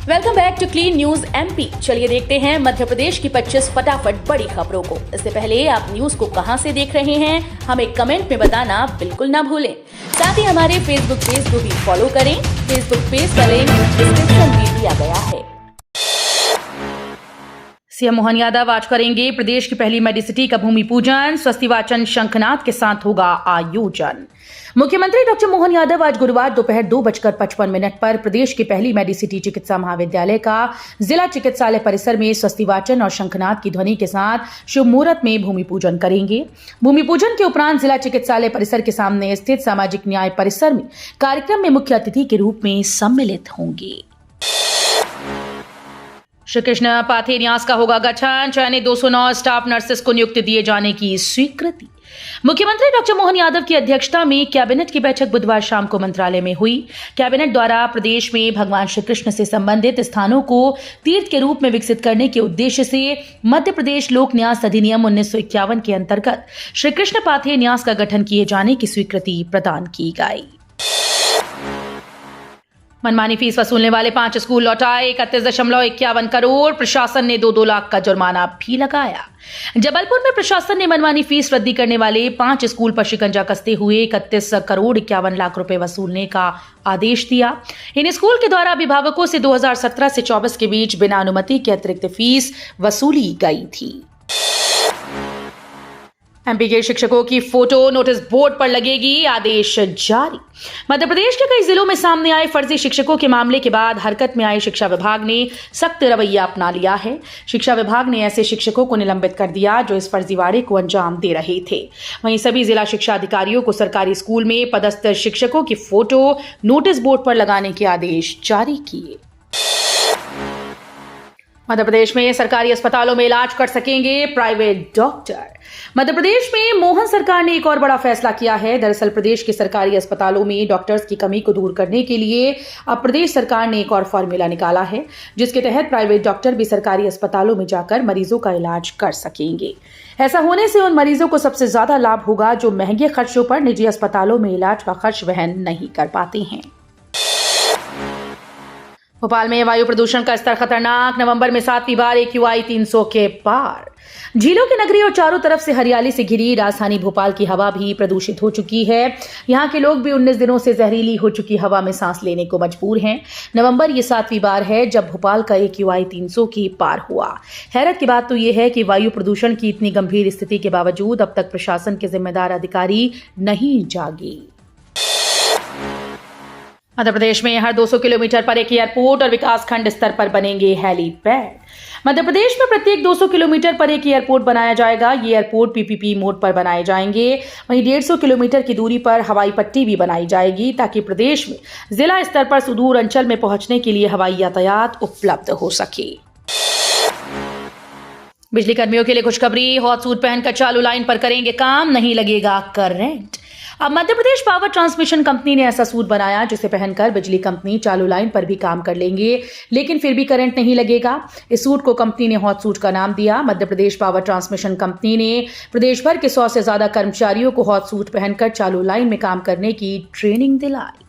Welcome back to Clean News MP. चलिए देखते हैं मध्य प्रदेश की 25 फटाफट बड़ी खबरों को। इससे पहले आप न्यूज को कहां से देख रहे हैं, हमें कमेंट में बताना बिल्कुल ना भूलें। साथ ही हमारे फेसबुक पेज को भी फॉलो करें। फेसबुक पेज का लिंक डिस्क्रिप्शन में दिया गया है। सीएम मोहन यादव आज करेंगे प्रदेश की पहली मेडिसिटी का भूमि पूजन। स्वस्तिवाचन शंखनाद के साथ होगा आयोजन। मुख्यमंत्री डॉक्टर मोहन यादव आज गुरुवार दोपहर 2:55 पर प्रदेश की पहली मेडिसिटी चिकित्सा महाविद्यालय का जिला चिकित्सालय परिसर में स्वस्तिवाचन और शंखनाद की ध्वनि के साथ शुभ मुहूर्त में भूमि पूजन करेंगे। भूमि पूजन के उपरांत जिला चिकित्सालय परिसर के सामने स्थित सामाजिक न्याय परिसर में कार्यक्रम में मुख्य अतिथि के रूप में सम्मिलित होंगे। श्री कृष्ण पाथे न्यास का होगा गठन। चयनित 209 स्टाफ नर्सेस को नियुक्ति दिए जाने की स्वीकृति। मुख्यमंत्री डॉक्टर मोहन यादव की अध्यक्षता में कैबिनेट की बैठक बुधवार शाम को मंत्रालय में हुई। कैबिनेट द्वारा प्रदेश में भगवान श्री कृष्ण से संबंधित स्थानों को तीर्थ के रूप में विकसित करने के उद्देश्य से मध्य प्रदेश लोक न्यास अधिनियम 1951 के अंतर्गत श्री कृष्ण पाथे न्यास का गठन किए जाने की स्वीकृति प्रदान की गई। मनमानी फीस वसूलने वाले 5 स्कूल लौटाए 31.51 करोड़। प्रशासन ने 2-2 लाख का जुर्माना भी लगाया। जबलपुर में प्रशासन ने मनमानी फीस रद्दी करने वाले 5 स्कूल पर शिकंजा कसते हुए 31 करोड़ 51 लाख रुपए वसूलने का आदेश दिया। इन स्कूल के द्वारा अभिभावकों से 2017 से 24 के बीच बिना अनुमति के अतिरिक्त फीस वसूली गई थी। एमपी के शिक्षकों की फोटो नोटिस बोर्ड पर लगेगी, आदेश जारी। मध्य प्रदेश के कई जिलों में सामने आए फर्जी शिक्षकों के मामले के बाद हरकत में आए शिक्षा विभाग ने सख्त रवैया अपना लिया है। शिक्षा विभाग ने ऐसे शिक्षकों को निलंबित कर दिया जो इस फर्जीवाड़े को अंजाम दे रहे थे। वहीं सभी जिला शिक्षा अधिकारियों को सरकारी स्कूल में पदस्थ शिक्षकों की फोटो नोटिस बोर्ड पर लगाने के आदेश जारी किए। मध्य प्रदेश में सरकारी अस्पतालों में इलाज कर सकेंगे प्राइवेट डॉक्टर। मध्य प्रदेश में मोहन सरकार ने एक और बड़ा फैसला किया है। दरअसल प्रदेश के सरकारी अस्पतालों में डॉक्टर्स की कमी को दूर करने के लिए अब प्रदेश सरकार ने एक और फॉर्मूला निकाला है, जिसके तहत प्राइवेट डॉक्टर भी सरकारी अस्पतालों में जाकर मरीजों का इलाज कर सकेंगे। ऐसा होने से उन मरीजों को सबसे ज्यादा लाभ होगा जो महंगे खर्चों पर निजी अस्पतालों में इलाज का खर्च वहन नहीं कर पाते हैं। भोपाल में वायु प्रदूषण का स्तर खतरनाक। नवंबर में 7वीं बार AQI 300 के पार। झीलों की नगरी और चारों तरफ से हरियाली से घिरी राजधानी भोपाल की हवा भी प्रदूषित हो चुकी है। यहाँ के लोग भी 19 दिनों से जहरीली हो चुकी हवा में सांस लेने को मजबूर हैं। नवंबर ये 7वीं बार है जब भोपाल का AQI 300 की पार हुआ। हैरत की बात तो ये है कि वायु प्रदूषण की इतनी गंभीर स्थिति के बावजूद अब तक प्रशासन के जिम्मेदार अधिकारी नहीं जागे। मध्य प्रदेश में हर 200 किलोमीटर पर एक एयरपोर्ट और विकासखंड स्तर पर बनेंगे हेलीपैड। मध्य प्रदेश में प्रत्येक 200 किलोमीटर पर एक एयरपोर्ट बनाया जाएगा। ये एयरपोर्ट PPP मोड पर बनाए जाएंगे। वहीं 150 किलोमीटर की दूरी पर हवाई पट्टी भी बनाई जाएगी ताकि प्रदेश में जिला स्तर पर सुदूर अंचल में पहुंचने के लिए हवाई यातायात उपलब्ध हो सके। बिजली कर्मियों के लिए खुशखबरी। हॉट सूट पहनकर चालू लाइन पर करेंगे काम, नहीं लगेगा करंट। अब Madhya Pradesh power transmission company ने ऐसा सूट बनाया जिसे पहनकर बिजली कंपनी चालू लाइन पर भी काम कर लेंगे, लेकिन फिर भी करंट नहीं लगेगा। इस सूट को कंपनी ने हॉट सूट का नाम दिया। Madhya Pradesh power transmission company ने प्रदेश भर के 100 से ज्यादा कर्मचारियों को हॉट सूट पहनकर चालू लाइन में काम करने की ट्रेनिंग दिलाई।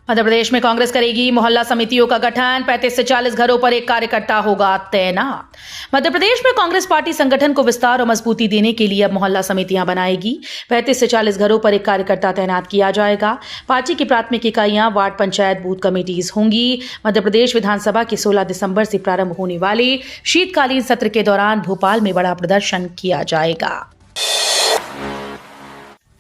मध्य प्रदेश में कांग्रेस करेगी मोहल्ला समितियों का गठन। 35 से 40 घरों पर एक कार्यकर्ता होगा तैनात। मध्य प्रदेश में कांग्रेस पार्टी संगठन को विस्तार और मजबूती देने के लिए अब मोहल्ला समितियां बनाएगी। 35 से 40 घरों पर एक कार्यकर्ता तैनात किया जाएगा। पार्टी की प्राथमिक इकाइयां वार्ड पंचायत बूथ कमेटीज होंगी। मध्य प्रदेश विधानसभा के 16 दिसंबर से प्रारंभ होने वाले शीतकालीन सत्र के दौरान भोपाल में बड़ा प्रदर्शन किया जाएगा।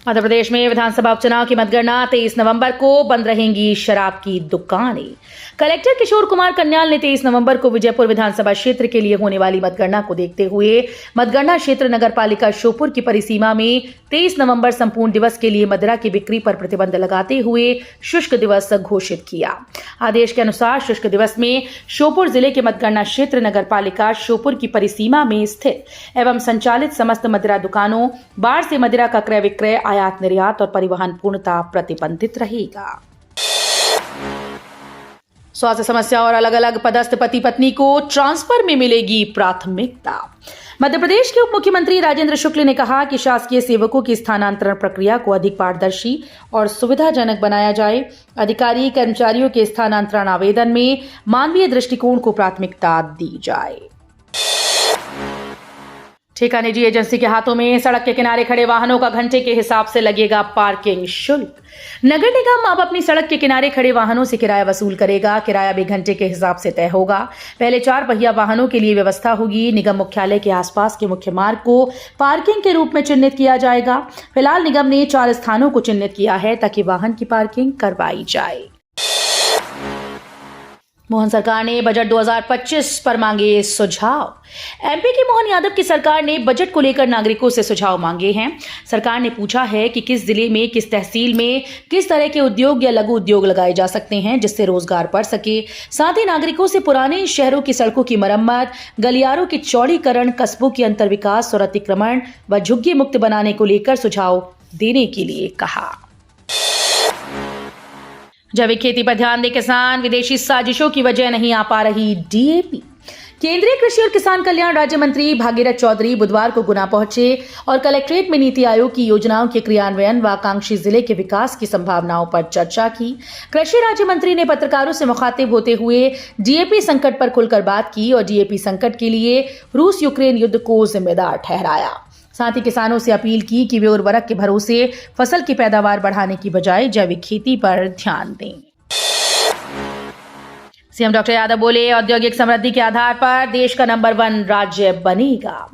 मध्य प्रदेश में विधानसभा उपचुनाव की मतगणना 23 नवंबर को। बंद रहेंगी शराब की दुकानें। कलेक्टर किशोर कुमार कन्याल ने 23 नवंबर को विजयपुर विधानसभा क्षेत्र के लिए होने वाली मतगणना को देखते हुए मतगणना क्षेत्र नगरपालिका श्योपुर की परिसीमा में 23 नवंबर संपूर्ण दिवस के लिए मदिरा की बिक्री पर प्रतिबंध लगाते हुए शुष्क दिवस घोषित किया। आदेश के अनुसार शुष्क दिवस में श्योपुर जिले के मतगणना क्षेत्र नगरपालिका श्योपुर की परिसीमा में स्थित एवं संचालित समस्त मदिरा दुकानों, बार से मदिरा का क्रय विक्रय, आयात निर्यात और परिवहन पूर्णतः प्रतिबंधित रहेगा। स्वास्थ्य समस्या और अलग अलग पदस्थ पति पत्नी को ट्रांसफर में मिलेगी प्राथमिकता। मध्य प्रदेश के उप मुख्यमंत्री राजेंद्र शुक्ल ने कहा कि शासकीय सेवकों की स्थानांतरण प्रक्रिया को अधिक पारदर्शी और सुविधाजनक बनाया जाए। अधिकारी कर्मचारियों के स्थानांतरण आवेदन में मानवीय दृष्टिकोण को प्राथमिकता दी जाए। ठेका निजी एजेंसी के हाथों में, सड़क के किनारे खड़े वाहनों का घंटे के हिसाब से लगेगा पार्किंग शुल्क। नगर निगम अब अपनी सड़क के किनारे खड़े वाहनों से किराया वसूल करेगा। किराया भी घंटे के हिसाब से तय होगा। पहले 4 पहिया वाहनों के लिए व्यवस्था होगी। निगम मुख्यालय के आसपास के मुख्य मार्ग को पार्किंग के रूप में चिन्हित किया जाएगा। फिलहाल निगम ने 4 स्थानों को चिन्हित किया है ताकि वाहन की पार्किंग करवाई जाए। मोहन सरकार ने बजट 2025 पर मांगे सुझाव। एमपी की मोहन यादव की सरकार ने बजट को लेकर नागरिकों से सुझाव मांगे हैं। सरकार ने पूछा है कि किस जिले में, किस तहसील में किस तरह के उद्योग या लघु उद्योग लगाए जा सकते हैं जिससे रोजगार बढ़ सके। साथ ही नागरिकों से पुराने शहरों की सड़कों की मरम्मत, गलियारों की चौड़ीकरण, कस्बों की अंतर्विकास और अतिक्रमण व झुग्गी मुक्त बनाने को लेकर सुझाव देने के लिए कहा। जैविक खेती पर ध्यान दे किसान, विदेशी साजिशों की वजह नहीं आ पा रही डीएपी। केंद्रीय कृषि और किसान कल्याण राज्य मंत्री भागीरथ चौधरी बुधवार को गुना पहुंचे और कलेक्ट्रेट में नीति आयोग की योजनाओं के क्रियान्वयन व आकांक्षी जिले के विकास की संभावनाओं पर चर्चा की। कृषि राज्य मंत्री ने पत्रकारों से मुखातिब होते हुए डीएपी संकट पर खुलकर बात की और डीएपी संकट के लिए रूस यूक्रेन युद्ध को जिम्मेदार ठहराया। साथ ही किसानों से अपील की कि वे उर्वरक के भरोसे फसल की पैदावार बढ़ाने की बजाय जैविक खेती पर ध्यान दें। सीएम डॉक्टर यादव बोले, औद्योगिक समृद्धि के आधार पर देश का नंबर 1 राज्य बनेगा।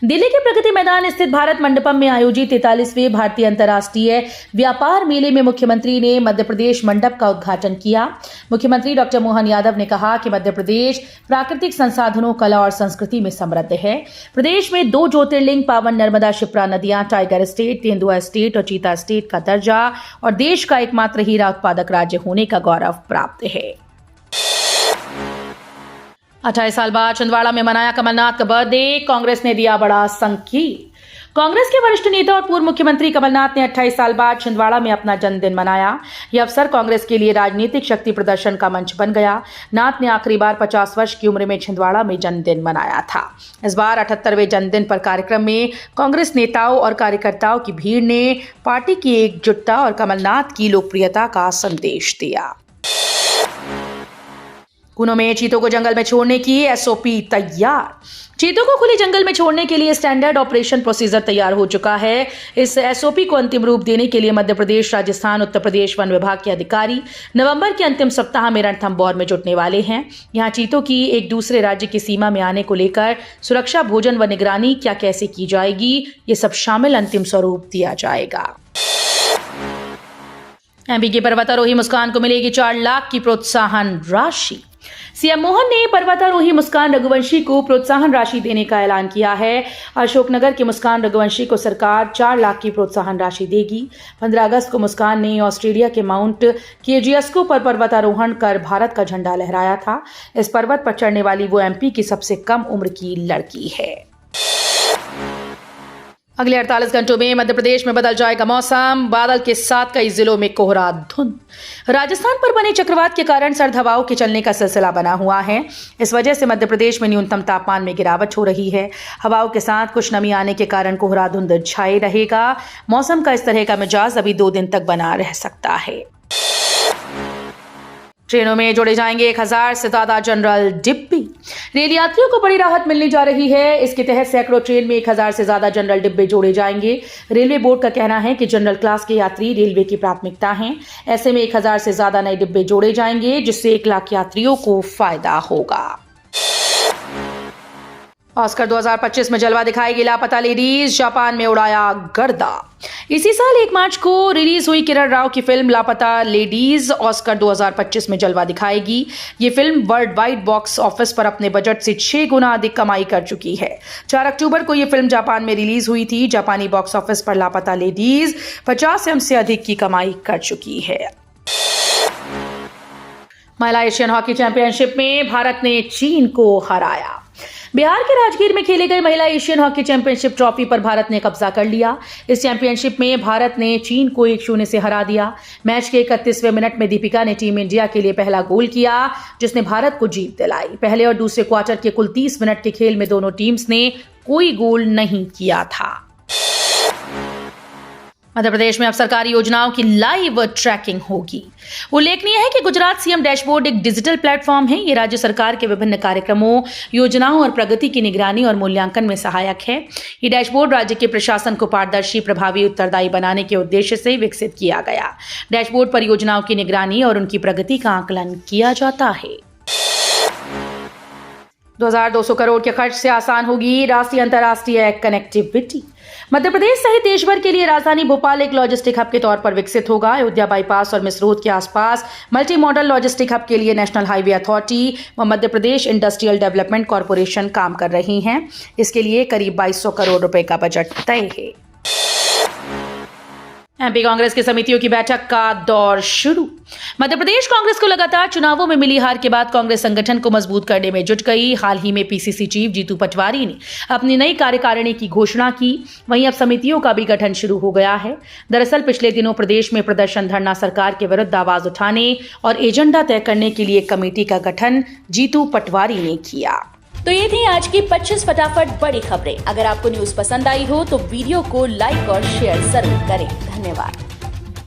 दिल्ली के प्रगति मैदान स्थित भारत मंडपम में आयोजित 43वें भारतीय अंतर्राष्ट्रीय व्यापार मेले में मुख्यमंत्री ने मध्य प्रदेश मंडप का उद्घाटन किया। मुख्यमंत्री डॉक्टर मोहन यादव ने कहा कि मध्य प्रदेश प्राकृतिक संसाधनों, कला और संस्कृति में समृद्ध है। प्रदेश में 2 ज्योतिर्लिंग, पावन नर्मदा शिप्रा नदियां, टाइगर स्टेट, तेंदुआ स्टेट और चीता स्टेट का दर्जा और देश का एकमात्र हीरा उत्पादक राज्य होने का गौरव प्राप्त है। 28 साल बाद छिंदवाड़ा में मनाया कमलनाथ का बर्थडे, कांग्रेस ने दिया बड़ा संकेत। कांग्रेस के वरिष्ठ नेता और पूर्व मुख्यमंत्री कमलनाथ ने 28 साल बाद छिंदवाड़ा में अपना जन्मदिन मनाया। यह अवसर कांग्रेस के लिए राजनीतिक शक्ति प्रदर्शन का मंच बन गया। नाथ ने आखिरी बार 50 वर्ष की उम्र में छिंदवाड़ा में जन्मदिन मनाया था। इस बार 78वें जन्मदिन पर कार्यक्रम में कांग्रेस नेताओं और कार्यकर्ताओं की भीड़ ने पार्टी की एकजुटता और कमलनाथ की लोकप्रियता का संदेश दिया। कुनो में चीतों को जंगल में छोड़ने की एसओपी तैयार। चीतों को खुले जंगल में छोड़ने के लिए स्टैंडर्ड ऑपरेशन प्रोसीजर तैयार हो चुका है। इस एसओपी को अंतिम रूप देने के लिए मध्य प्रदेश, राजस्थान, उत्तर प्रदेश वन विभाग के अधिकारी नवंबर के अंतिम सप्ताह में रणथंभौर में जुटने वाले हैं। यहां चीतों की एक दूसरे राज्य की सीमा में आने को लेकर सुरक्षा, भोजन व निगरानी क्या कैसे की जाएगी, ये सब शामिल अंतिम स्वरूप दिया जाएगा। एमपी की पर्वतारोही मुस्कान को मिलेगी 4 लाख की प्रोत्साहन राशि। सीएम मोहन ने पर्वतारोही मुस्कान रघुवंशी को प्रोत्साहन राशि देने का ऐलान किया है। अशोकनगर के मुस्कान रघुवंशी को सरकार 4 लाख की प्रोत्साहन राशि देगी। 15 अगस्त को मुस्कान ने ऑस्ट्रेलिया के माउंट केजियस्को पर पर्वतारोहण कर भारत का झंडा लहराया था। इस पर्वत पर चढ़ने वाली वो एमपी की सबसे कम उम्र की लड़की है। अगले 48 घंटों में मध्य प्रदेश में बदल जाएगा मौसम, बादल के साथ कई जिलों में कोहरा धुंध। राजस्थान पर बने चक्रवात के कारण सर्द हवाओं के चलने का सिलसिला बना हुआ है। इस वजह से मध्य प्रदेश में न्यूनतम तापमान में गिरावट हो रही है। हवाओं के साथ कुछ नमी आने के कारण कोहरा धुंध छाए रहेगा। मौसम का इस तरह का मिजाज अभी 2 दिन तक बना रह सकता है। ट्रेनों में जोड़े जाएंगे 1000 से ज्यादा जनरल डिब्बे। रेल यात्रियों को बड़ी राहत मिलने जा रही है। इसके तहत सैकड़ों ट्रेन में 1000 से ज्यादा जनरल डिब्बे जोड़े जाएंगे। रेलवे बोर्ड का कहना है कि जनरल क्लास के यात्री रेलवे की प्राथमिकता हैं। ऐसे में 1000 से ज्यादा नए डिब्बे जोड़े जाएंगे, जिससे 1 लाख यात्रियों को फायदा होगा। ऑस्कर 2025 में जलवा दिखाएगी लापता लेडीज, जापान में उड़ाया गर्दा। इसी साल 1 मार्च को रिलीज हुई किरण राव की फिल्म लापता लेडीज ऑस्कर 2025 में जलवा दिखाएगी। ये film world wide box office पर अपने बजट से 6 गुना अधिक कमाई कर चुकी है। 4 अक्टूबर को ये फिल्म जापान में रिलीज हुई थी। जापानी बॉक्स ऑफिस पर लापता लेडीज 50 एम से अधिक की कमाई कर चुकी है। महिला एशियन हॉकी चैंपियनशिप में भारत ने चीन को हराया। बिहार के राजगीर में खेले गए महिला एशियन हॉकी चैंपियनशिप ट्रॉफी पर भारत ने कब्जा कर लिया। इस चैंपियनशिप में भारत ने चीन को 1-0 से हरा दिया। मैच के 31वें मिनट में दीपिका ने टीम इंडिया के लिए पहला गोल किया, जिसने भारत को जीत दिलाई। पहले और दूसरे क्वार्टर के कुल 30 मिनट के खेल में दोनों टीम्स ने कोई गोल नहीं किया था। मध्य प्रदेश में अब सरकारी योजनाओं की लाइव ट्रैकिंग होगी। उल्लेखनीय है कि गुजरात सीएम डैशबोर्ड एक डिजिटल प्लेटफॉर्म है। ये राज्य सरकार के विभिन्न कार्यक्रमों, योजनाओं और प्रगति की निगरानी और मूल्यांकन में सहायक है। ये डैशबोर्ड राज्य के प्रशासन को पारदर्शी, प्रभावी, उत्तरदायी बनाने के उद्देश्य से विकसित किया गया। डैशबोर्ड पर योजनाओं की निगरानी और उनकी प्रगति का आकलन किया जाता है। 2200 करोड़ के खर्च से आसान होगी राष्ट्रीय अंतर्राष्ट्रीय कनेक्टिविटी। मध्य प्रदेश सहित देश भर के लिए राजधानी भोपाल एक लॉजिस्टिक हब के तौर पर विकसित होगा। अयोध्या बाईपास और मिसरोद के आसपास मल्टी मॉडल लॉजिस्टिक हब के लिए नेशनल हाईवे अथॉरिटी व Madhya Pradesh industrial development corporation काम कर रही हैं। इसके लिए करीब 2200 करोड़ रुपए का बजट तय है। एमपी कांग्रेस की समितियों की बैठक का दौर शुरू। मध्य प्रदेश कांग्रेस को लगातार चुनावों में मिली हार के बाद कांग्रेस संगठन को मजबूत करने में जुट गई। हाल ही में पीसीसी चीफ जीतू पटवारी ने अपनी नई कार्यकारिणी की घोषणा की। वहीं अब समितियों का भी गठन शुरू हो गया है। दरअसल पिछले दिनों प्रदेश में प्रदर्शन, धरना, सरकार के विरुद्ध आवाज उठाने और एजेंडा तय करने के लिए एक कमेटी का गठन जीतू पटवारी ने किया। तो ये थी आज की 25 फटाफट बड़ी खबरें। अगर आपको न्यूज पसंद आई हो तो वीडियो को लाइक और शेयर जरूर करें। धन्यवाद।